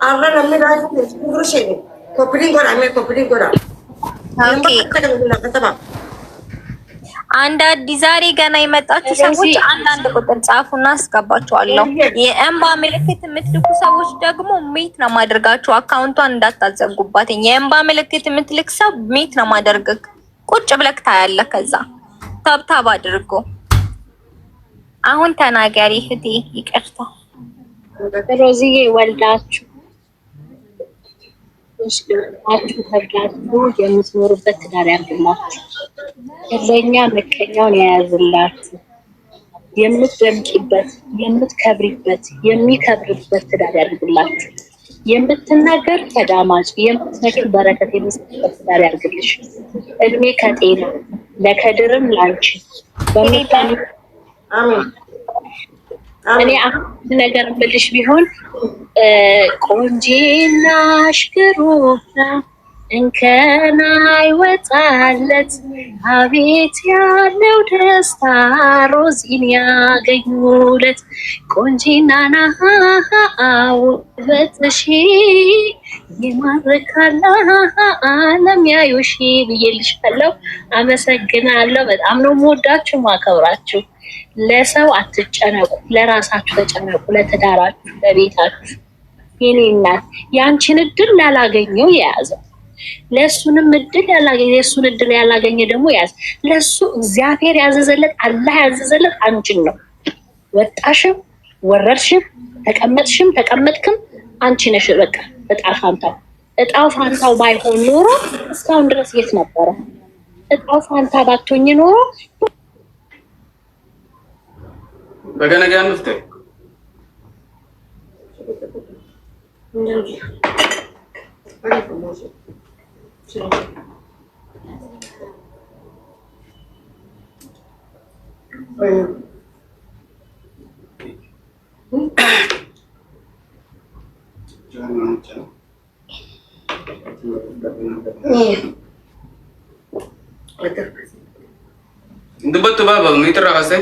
አረን አሚራይ ጉሩሽ ነው ኮፕሊንግ ወራ አሜ ኮፕሊንግ ወራ አንድ አዲስ ዛሬ ገና የመጣችሁ ሰዎች አንዳንድ ቁጥር ጻፉና አስገባችኋለሁ። የእምባ ምልክት የምትልኩ ሰዎች ደግሞ ሚት ነው ማድረጋችሁ። አካውንቷን እንዳታዘጉባት። የእምባ ምልክት የምትልክ ሰው ሚት ነው ማድረግ። ቁጭ ብለክ ታያለህ። ከዛ ታብታብ አድርጎ አሁን ተናገሪ እህቴ። ይቅርታ ሮዚዬ ወልዳችሁ ተብላችሁ የምትኖሩበት ትዳር ያድርግላችሁ። ለኛ መከኛውን የያዝላችሁ። የምትደምቂበት፣ የምትከብሪበት፣ የሚከብርበት ትዳር ያድርግላችሁ። የምትናገር ተዳማጭ፣ የምትነግር በረከት የምትሰጥበት ትዳር ያድርግልሽ። እድሜ ከጤና ለከድርም ላንቺ በመጣን አሜን። እኔ አሁን ነገር ምልሽ ቢሆን ቆንጂና ሽክሩና እንከና ይወጣለት አቤት ያለው ደስታ ሮዚን ያገኙለት ቆንጂና ውበትሽ ይማርካል ዓለም ያዩሽ ብዬልሻለሁ። አመሰግናለሁ። በጣም ነው የምወዳችሁ ማከብራችሁ። ለሰው አትጨነቁ፣ ለራሳችሁ ተጨነቁ፣ ለትዳራችሁ፣ ለቤታችሁ። የኔ እናት ያንቺን እድል ላላገኘው የያዘው ለሱንም እድል ያላገኘ የሱን እድል ያላገኘ ደግሞ ያዝ። ለሱ እግዚአብሔር ያዘዘለት አላህ ያዘዘለት አንቺን ነው። ወጣሽም ወረድሽም ተቀመጥሽም ተቀመጥክም አንቺ ነሽ። በቃ እጣው ፋንታው ባይሆን ኖሮ እስካሁን ድረስ የት ነበረ? እጣው ፋንታ ባትሆኝ ኖሮ በገነጋ ንፍተ Dubat tu baba, mitra kasi.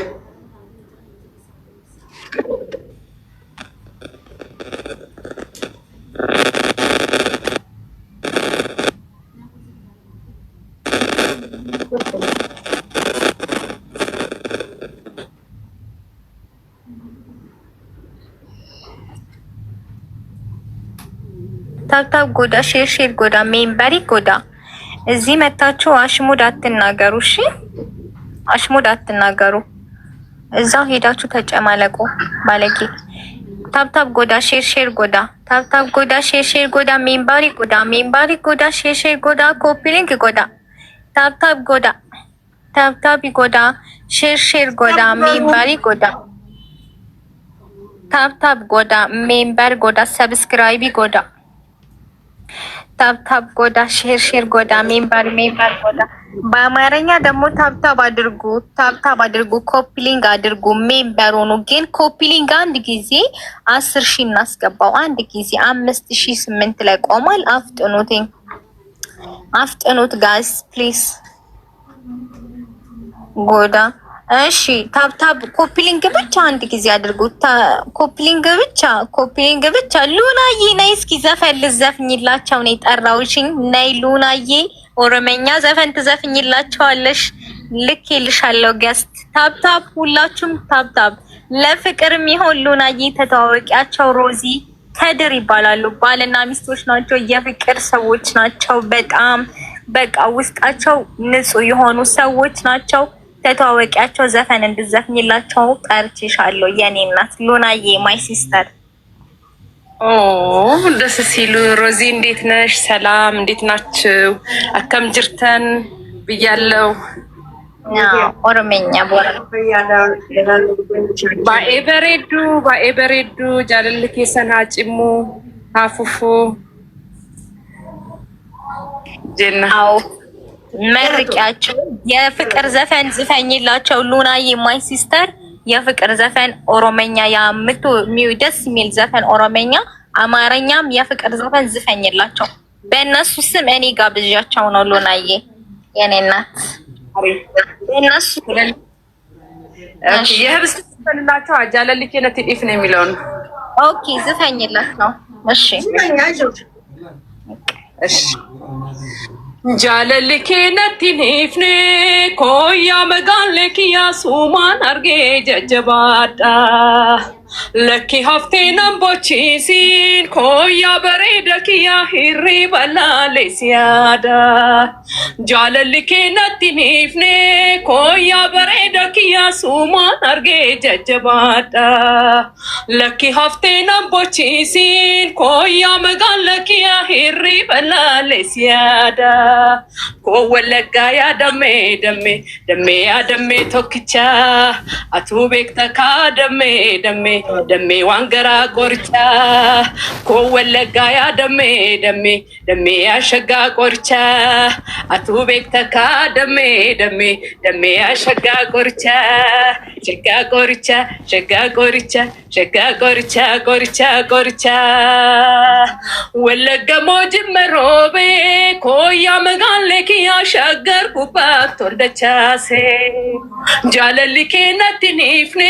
ታብታብ ጎዳ፣ ሼር ጎዳ፣ ሜምበሪ ጎዳ። እዚህ መታችሁ አሽሙድ አትናገሩ። እሺ አሽሙድ አትናገሩ። እዛው ሄዳችሁ ተጨማለቁ ባለጌ። ታብታብ ጎዳ፣ ሼር ጎዳ፣ ታብታብ ጎዳ፣ ሼር ጎዳ፣ ሜምበሪ ጎዳ፣ ሼር ጎዳ፣ ኮፒሊንግ ጎዳ፣ ታብታብ ጎዳ፣ ታብታብ ጎዳ፣ ሼር ጎዳ፣ ሜምበሪ ጎዳ፣ ታብታብ ጎዳ፣ ሜምበር ጎዳ፣ ሰብስክራይብ ጎዳ፣ ታብታብ ጎዳ፣ ሼር ጎዳ፣ ሜምበር ጎዳ። በአማርኛ ደግሞ ታብታብ አድርጉ፣ ኮፒሊንግ አድርጉ፣ ሜምበር ሆኑ። ግን ኮፒሊንግ አንድ ጊዜ 10,000 እናስገባው። አንድ ጊዜ 5,008 ላይ ቆሟል። አፍጥኑት ጋይስ ፕሊዝ። ጎዳ እሺ፣ ታብታብ ኮፒሊንግ ብቻ አንድ ጊዜ አድርጉት። ኮፒሊንግ ብቻ። ሉናዬ ነይ እስኪ ዘፈን ልዘፍኝላቸው ነው የጠራሁሽኝ። ነይ ሉናዬ፣ ኦሮመኛ ዘፈን ትዘፍኝላቸዋለሽ። ልኬልሻለሁ ገስት። ታብታብ ሁላችሁም ታብታብ። ለፍቅር የሚሆን ሉናዬ ተተዋወቂያቸው። ሮዚ ከድር ይባላሉ። ባልና ሚስቶች ናቸው። የፍቅር ሰዎች ናቸው። በጣም በቃ ውስጣቸው ንጹህ የሆኑ ሰዎች ናቸው። ተተዋወቂያቸው። ዘፈን እንድዘፍኝላቸው ጠርቼሻለሁ የኔ እናት ሉናዬ፣ ማይ ሲስተር። ደስ ሲሉ። ሮዚ እንዴት ነሽ? ሰላም እንዴት ናችሁ? አከም ጅርተን ብያለው። ኦሮመኛ ባኤበሬዱ ጃለልኬ ሰና ጭሙ አፉፉ ጀና መርቂያቸው። የፍቅር ዘፈን ዝፈኝላቸው ሉናዬ፣ ማይ ሲስተር። የፍቅር ዘፈን ኦሮመኛ ደስ የሚል ዘፈን ኦሮመኛ፣ አማርኛም የፍቅር ዘፈን ዝፈኝላቸው። በእነሱ ስም እኔ ጋብዣቸው ነው ሉናዬ የኔ እናት። በእነሱ ልላቸው አጃለልኬ ነትዲፍ ነው የሚለው ነው። ኦኬ ዝፈኝለት ነው። እሺ እሺ ጃለልኬ ነትዲፍኔ ኮያ መጋለኪያ ሱማን አርጌ ጀጀባዳ ለኪ ሀፍቴ ነምቦቺሲን ኮያ በሬደኪያ ሂሪ በላሌ ሲያዳ ጃለልኬ ነትዲፍኔ ኮያ በሬደኪያ ሱማን አርጌ ጀጀባዳ ለኪ ሀፍቴ ነምቦቺሲን ኮያ መጋለኪያ ሂሪ በላሌ ሲያዳ ኮወለጋ ያ ደሜ ደሜ ደሜ ያ ደሜ ቶክቻ አቱ ቤክተካ ደሜ ደሜ ደሜ ዋንገራ ቆርቻ ኮወለጋ ያ ደሜ ደሜ ደሜ ያ ሸጋ ቆርቻ አቱ ቤክተካ ደሜ ደሜ ደሜ ያ ሸጋ ቆርቻ ሸጋ ቆርቻ ሸጋ ቆርቻ ሸጋ ቆርቻ ቆርቻ ቆርቻ ወለጋ ሞጅመሮቤ ኮያ መጋለኪያ ሸገር ኩባት ተወልደቻሴ ጃለልኬ ነትዲፍኔ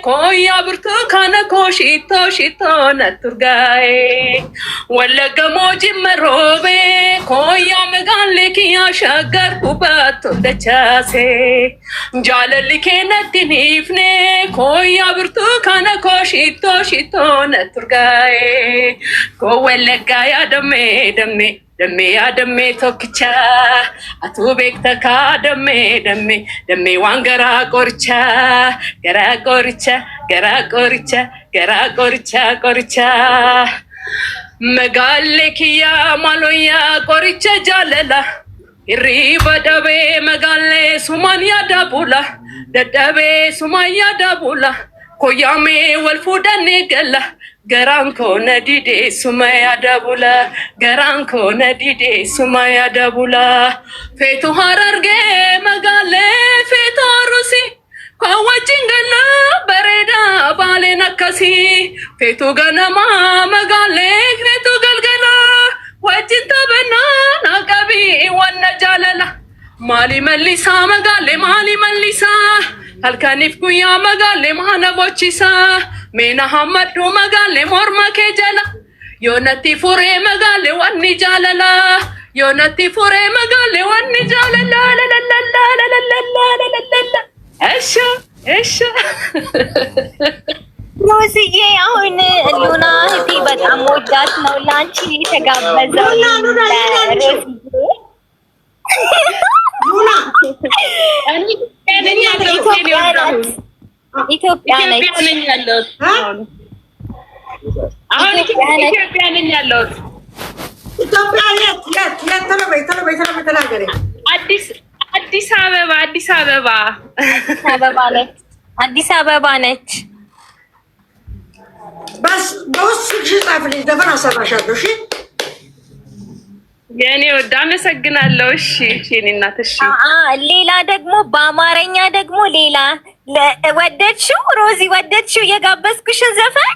ኮያ ብርቱካነ ኮሺቶ ሽቶ ነቱርጋዬ ወለጋ ሞጅመሮቤ ኮያ መጋለኪያ ሸገር ኩባት ተወልደቻሴ ጃለልኬ ነትዲፍኔ ኮያ ብርቱካነ ኮሺቶ ሽቶ ነቱርጋዬ ኮወለጋ ያ ደሜ ደሜ ደሜ ያ ደሜ ቶክቻ አቱ ቤክተካ ደሜ ደሜ ደሜ ዋንገራ ቆርቻ ገራ ቆርቻ ገራ ቆርቻ ገራ ቆርቻ ቆርቻ መጋለኪያ ማሎያ ቆርቻ ጃለላ ሂሪ በደቤ መጋሌ ሱማን ያዳቡላ ደደቤ ሱማን ያዳቡላ ኮያሜ ወልፉደኔ ገላ ገራንኮ ነዲዴ ሱማያ ደቡላ ገራንኮ ነዲዴ ሱማያ ደቡላ ፌቱ ሀረርጌ መጋሌ ፌቱ አሩሲ ከወጭንገላ በሬዳ ባሌ ነከሲ ፌቱ ገነማ መጋሌ ፌቱ ገልገላ ወጭን ተበና ናቀቢ ወነ ጃለላ ማሊ መሊሳ መጋሌ ማሊ መሊሳ halkaniif guyyaa magaalee maana bochisa meena hammadhu magaalee morma kee jala yoo natti furee magaalee wanni jaalala yoo natti furee magaalee wanni jaalala ላላላላላላላላላ እሺ እሺ ሮዝዬ አሁን ሉና እህቴ በጣም ወዳት ነው ላንቺ የተጋበዘው ኢትዮጵያ ነች ያለሁት አሁን ኢትዮጵያ ነኝ ያለሁት ኢትዮጵያ የት ተናገሪ አዲስ አበባ አዲስ አበባ ነች በስ በውስጥ ጻፍልኝ ዘፈን አሰራሻለሁ እሺ የኔ ወደ አመሰግናለሁ እሺ እኔ እናት እሺ ሌላ ደግሞ በአማርኛ ደግሞ ሌላ ወደድሽው ሮዚ ወደድሽው የጋበዝኩሽን ዘፈን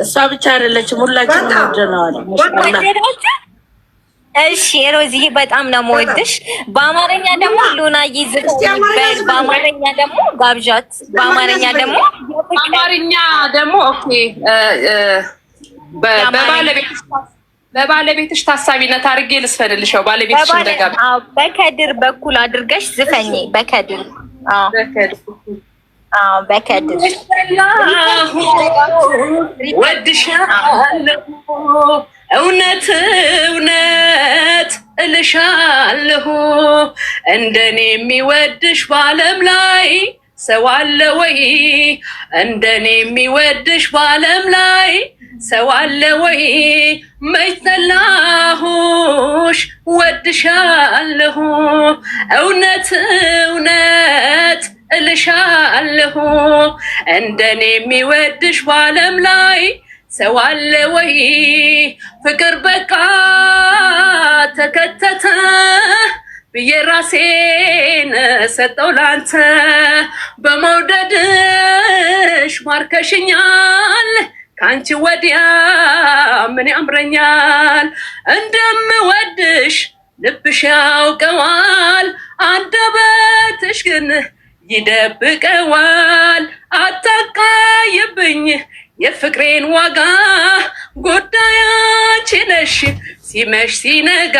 እሷ ብቻ አይደለችም ሁላችንም ወደናል እሺ ሮዚ በጣም ነው የምወድሽ በአማርኛ ደግሞ ሉና ይዝበል በአማርኛ ደግሞ ጋብዣት በአማርኛ ደግሞ ኦኬ በባለቤትሽ ታሳቢነት አድርጌ ልስፈልልሽው ባለቤትሽ እንደጋብ በከድር በኩል አድርገሽ ዝፈኝ በከድር በከድር ወድሻለሁ እውነት እልሻለሁ እንደኔ የሚወድሽ በዓለም ላይ ሰው አለ ወይ እንደኔ የሚወድሽ በዓለም ላይ ሰው አለ ወይ መች ጠላሁሽ ወድሻለሁ እውነት እልሻለሁ እንደኔ የሚወድሽ በዓለም ላይ ሰው አለ ወይ ፍቅር በቃ ተከተተ ብዬ ራሴን ሰጠው ላንተ በመውደድሽ ማርከሽኛል ካንቺ ወዲያ ምን ያምረኛል እንደምወድሽ ልብሽ ያውቀዋል አንደበትሽ ግን ይደብቀዋል አታቃይብኝ የፍቅሬን ዋጋ ጉዳያችን ነሽ ሲመሽ ሲነጋ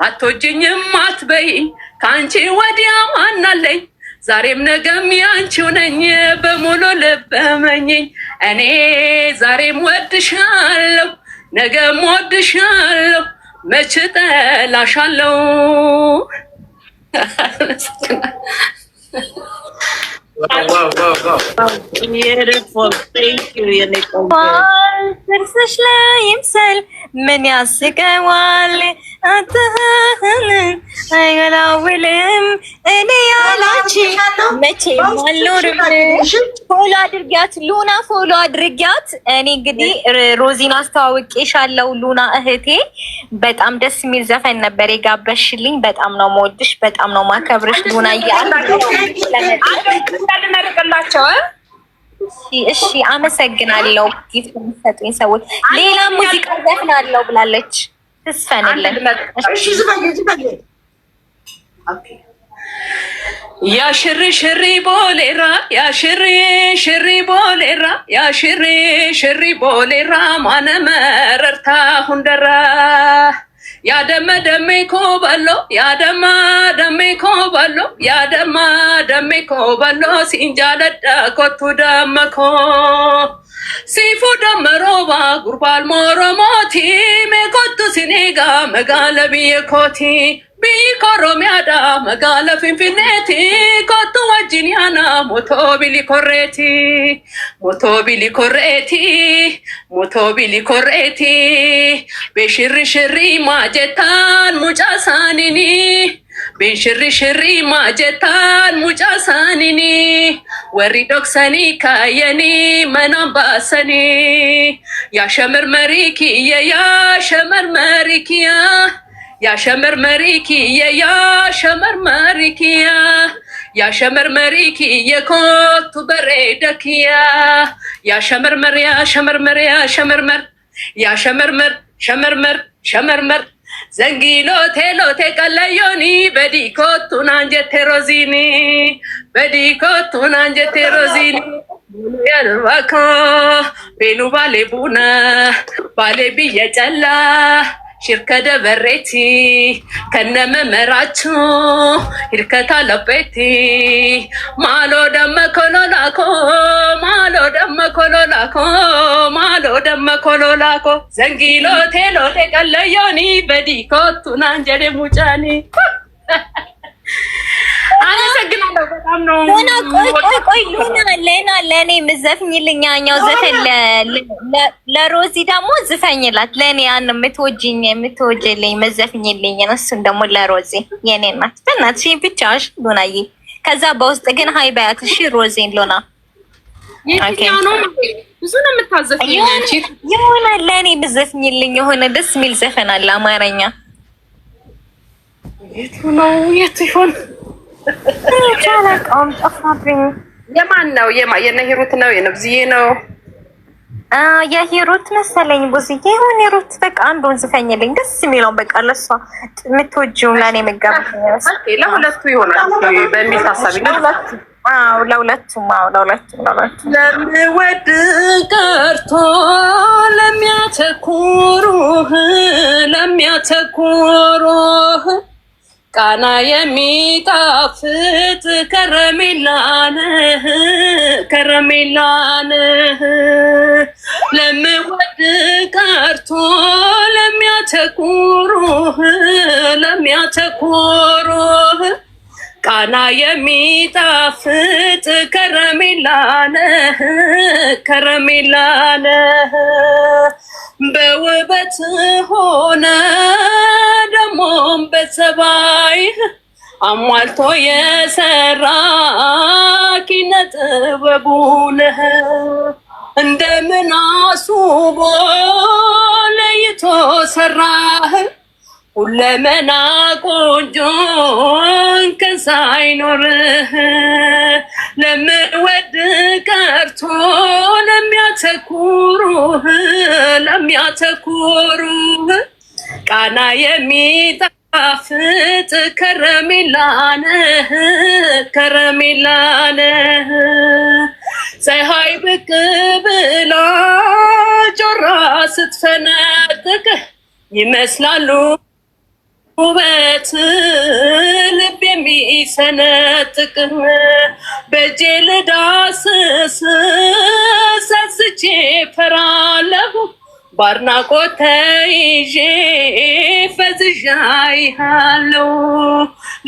አትወጂኝም አትበይኝ ካንቺ ወዲያ ማናለኝ ዛሬም ነገም ያንቺው ነኝ በሙሉ ልብ እመኚኝ እኔ ዛሬም ወድሻለሁ ነገም ወድሻለሁ መች ጠላሻለሁ Beautiful. Thank you, Yannick. ጥርስሽ ላይ ይምሰል ምን ያስቀዋል አይገላውልም እኔ ያላች መቼም አልኖርም ፎሎ አድርጊያት ሉና ፎሎ አድርጊያት እኔ እንግዲህ ሮዚን አስተዋውቄሻለሁ ሉና እህቴ በጣም ደስ የሚል ዘፈን ነበር የጋበሽልኝ በጣም ነው የምወድሽ በጣም ነው ማከብርሽ ሉና እንዳልመርቅላቸው እሺ አመሰግናለሁ ጊፍት የሚሰጡኝ ሰዎች ሌላ ሙዚቃ ዘፍናለሁ ብላለች ትስፈንልን እሺ ዝባዬ ያ ሽሪ ሽሪ ቦሌራ ያ ሽሪ ሽሪ ቦሌራ ያ ሽሪ ሽሪ ቦሌራ ማነ መረርታ ሁንደራ ያደማ ደሜ ኮበሎ ያደማ ደሜ ኮበሎ ያደማ ደሜ ኮበሎ ሲንጃለዳ ኮቱ ደመኮ ሲፉ ደመሮባ ጉርባል ሞሮሞቲ ሜኮቱ ሲኔጋ መጋለቢ የኮቲ ቢኮሮሚያዳ መጋለ ፊንፊኔቲ ኮቱ ወጅኒያና ሞቶቢሊ ኮሬቲ ሞቶቢሊ ኮሬቲ ሞቶቢሊ ኮሬቲ በሽሪ ሽሪ ማጀታን ሙጫሳኒኒ በሽሪ ሽሪ ማጀታን ሙጫሳኒኒ ወሪ ዶክሰኒ ካየኒ መናምባሰኒ ያሸመር መሪኪ ያሸመር መሪኪያ ያሸመር መሪኪ ያሸመር መሪኪያ ያሸመር መሪኪ የኮቱ በሬደኪያ ያሸመር ያሸመር ሸመርመር ያሸመር ሸመርመር ሸመርመር ዘንጊሎ ቴሎቴ ቀለዮኒ በዲኮቱን አንጀቴ ሮዚኒ በዲኮቱን አንጀቴ ሮዚኒ ያልባኮ ቤኑ ባሌ ቡና ባሌ ብየጨላ ሽርከደ በሬቲ ከነመ መራቹ ይርከታ ለቤቲ ማሎ ደመ ኮሎላኮ ማሎ ደመ ኮሎላኮ ማሎ ደመ ኮሎላኮ ዘንጊሎ ቴሎቴ ቀለዮኒ በዲኮቱን አንጀሌ ሙጫኒ አመሰግናለሁ በጣም ነው ሉና ቆይ ሉና ለኔ ምዘፍኝልኝ ያኛው ዘፈን ለሮዚ ደግሞ ዝፈኝላት ለኔ ያን የምትወጂልኝ ምዘፍኝልኝ እሱን ደግሞ ለሮዚ የኔ እናት በእናትሽ ብቻሽ ሉናዬ ከዛ በውስጥ ግን ሃይ ባያት እሺ ሮዚን ሉና ብዙ ነው የምታዘፍኝ አንቺ የሆነ ለኔ ምዘፍኝልኝ የሆነ ደስ የሚል ዘፈን አለ አማርኛ የቱ ይሆን ቻላቃም ጠፋብኝ የማን ነው የነ ሂሩት ነው የነብዝዬ ነው የሂሩት መሰለኝ ብዙዬ ይሁን ሂሩት በቃ አንዱን ዝፈኝልኝ ደስ የሚለው በቃ ለሷ የምትወጂው ለኔ መጋበኝ ለሁለቱ ይሆናል በሚል ታሳቢ ነው ለሁለቱም ለምወድ ቀርቶ ለሚያተኩሩህ ቃና የሚጣፍጥ ከረሜላነህ ለምወድ ቀርቶ ለሚያተኩሩህ ቃና የሚጣፍጥ ከረሜላነህ በውበት ሆነ ደሞም በጸባይ አሟልቶ የሰራ ኪነ ጥበቡ ነህ እንደምን አስውቦ ለይቶ ሰራህ ሁለመና ቆንጆን ከሳይኖርህ ለምወድ ቀርቶ ለሚያተኩሩህ ቃና የሚጣፍጥ ፍጥ ከረሜላ ነህ ፀሐይ ብቅ ብላ ጆራ ስትፈነጥቅ ይመስላሉ ውበት ልብ የሚሰነጥቅ በእጄ ልዳስስ ሰስቼ ፈራለሁ ባድናቆት ተይዤ ፈዝዣ ይሃለሁ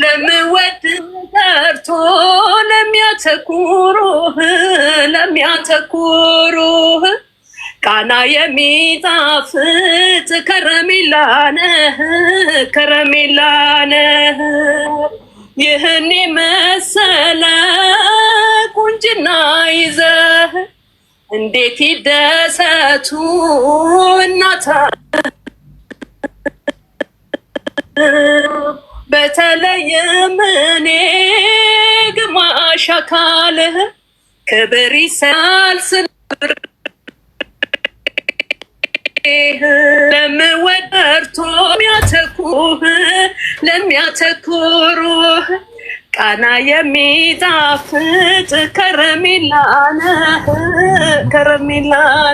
ለምወድ ጠርቶ ለሚያተኩሩህ ቃና የሚጣፍጥ ከረሜላ ነህ ይህን መሰለ ቁንጅና ይዘህ እንዴት ይደሰቱ እናታ በተለይም እኔ ግማሽ አካልህ ክብር ይሰማል ለምወደርቶ ለሚያተኩሩህ ቃና የሚጣፍጥ ከረሜላ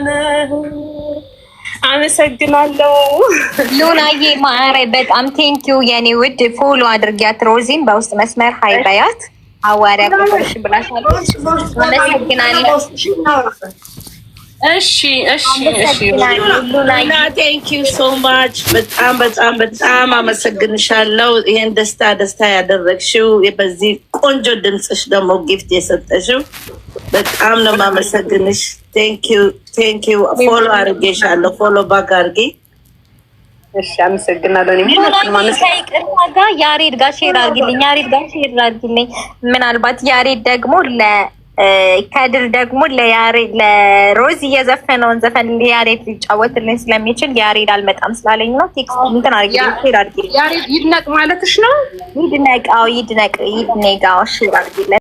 ነህ አመሰግናለሁ ሉናዬ ማዕረ በጣም ቴንኪው የኔ ውድ ፎሎ አድርጊያት ሮዚን በውስጥ መስመር ሀይ በያት አዋሪያ ቁጥርሽ ብላሻለች አመሰግናለሁ እሺ ሉና ቴንክ ዩ ሶ ማች በጣም አመሰግንሻለሁ ይሄን ደስታ ያደረግሽው በዚህ ቆንጆ ድምፅሽ ደግሞ ጊፍት የሰጠሽው በጣም ነው የማመሰግንሽ ቴንክ ዩ ፎሎ አድርጌሻለሁ ፎሎ ባክ አድርጌ እሺ አመሰግናለሁ ከይቅርታ ጋር ያሬድ ጋር ሼር አድርጊልኝ ምናልባት ያሬድ ደግሞ ከድር ደግሞ ለሮዝ እየዘፈነውን ዘፈን ያሬድ ሊጫወትልኝ ስለሚችል ያሬድ አልመጣም ስላለኝ ነው ቴክስት እንትን አድርጊልኝ ያሬድ ይድነቅ ማለትሽ ነው ይድነቅ ሼር አድርጊልኝ